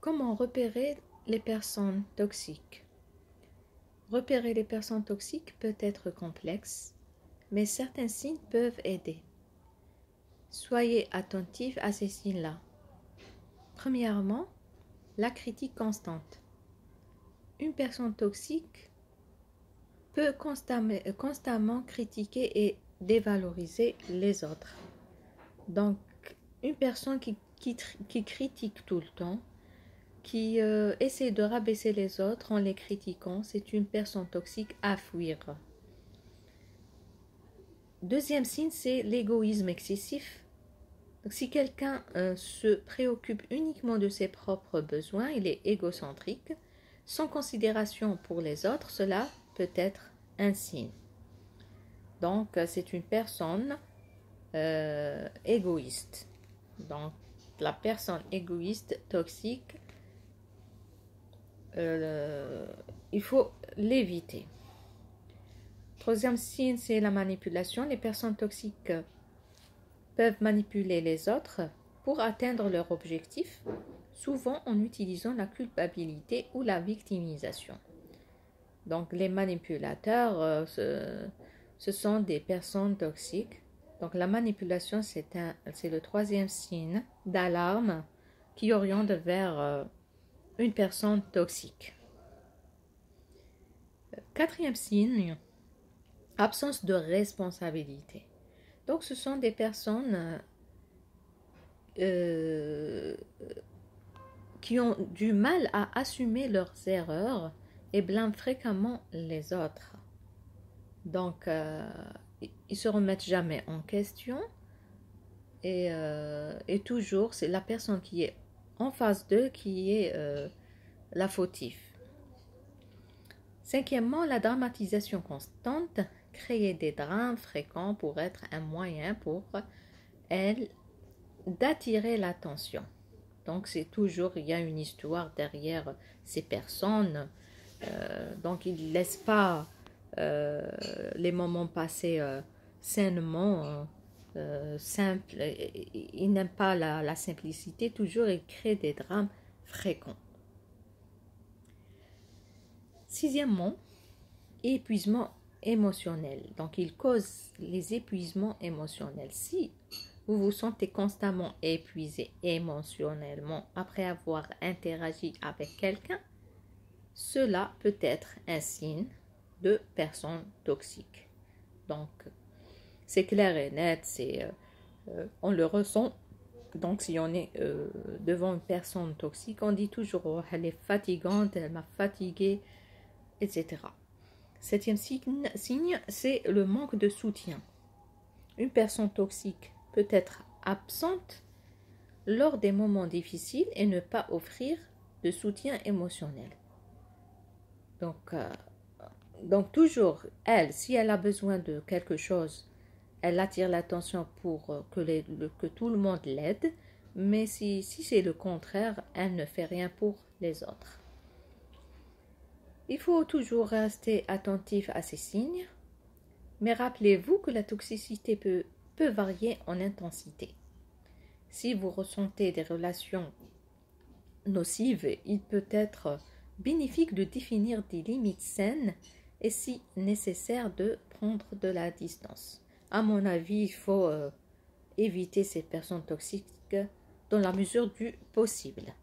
Comment repérer les personnes toxiques? Repérer les personnes toxiques peut être complexe, mais certains signes peuvent aider. Soyez attentifs à ces signes-là. Premièrement, la critique constante. Une personne toxique peut constamment critiquer et dévaloriser les autres. Donc, une personne qui critique tout le temps, qui essaie de rabaisser les autres en les critiquant, c'est une personne toxique à fuir. Deuxième signe, c'est l'égoïsme excessif. Donc, si quelqu'un se préoccupe uniquement de ses propres besoins, il est égocentrique, sans considération pour les autres, cela peut être un signe. Donc, c'est une personne égoïste. Donc, la personne égoïste, toxique, il faut l'éviter. Troisième signe, c'est la manipulation. Les personnes toxiques peuvent manipuler les autres pour atteindre leur objectif, souvent en utilisant la culpabilité ou la victimisation. Donc, les manipulateurs, ce sont des personnes toxiques. Donc, la manipulation, c'est le troisième signe d'alarme qui oriente vers une personne toxique. Quatrième signe, absence de responsabilité. Donc, ce sont des personnes qui ont du mal à assumer leurs erreurs et blâment fréquemment les autres. Donc, ils se remettent jamais en question et toujours, c'est la personne qui est en face d'eux qui est la fautive. Cinquièmement, la dramatisation constante. Créer des drames fréquents pour être un moyen pour elle d'attirer l'attention. Donc, c'est toujours, il y a une histoire derrière ces personnes. Donc, ils ne laissent pas les moments passer sainement, simples. Ils n'aiment pas la simplicité. Toujours, ils créent des drames fréquents. Sixièmement, épuisement émotionnel. Donc, il cause les épuisements émotionnels. Si vous vous sentez constamment épuisé émotionnellement après avoir interagi avec quelqu'un, cela peut être un signe de personne toxique. Donc, c'est clair et net, on le ressent. Donc, si on est devant une personne toxique, on dit toujours oh, elle est fatigante, elle m'a fatigué, etc. Septième signe, c'est le manque de soutien. Une personne toxique peut être absente lors des moments difficiles et ne pas offrir de soutien émotionnel. Donc toujours, elle, si elle a besoin de quelque chose, elle attire l'attention pour que tout le monde l'aide, mais si c'est le contraire, elle ne fait rien pour les autres. Il faut toujours rester attentif à ces signes, mais rappelez-vous que la toxicité peut varier en intensité. Si vous ressentez des relations nocives, il peut être bénéfique de définir des limites saines et si nécessaire de prendre de la distance. À mon avis, il faut éviter ces personnes toxiques dans la mesure du possible.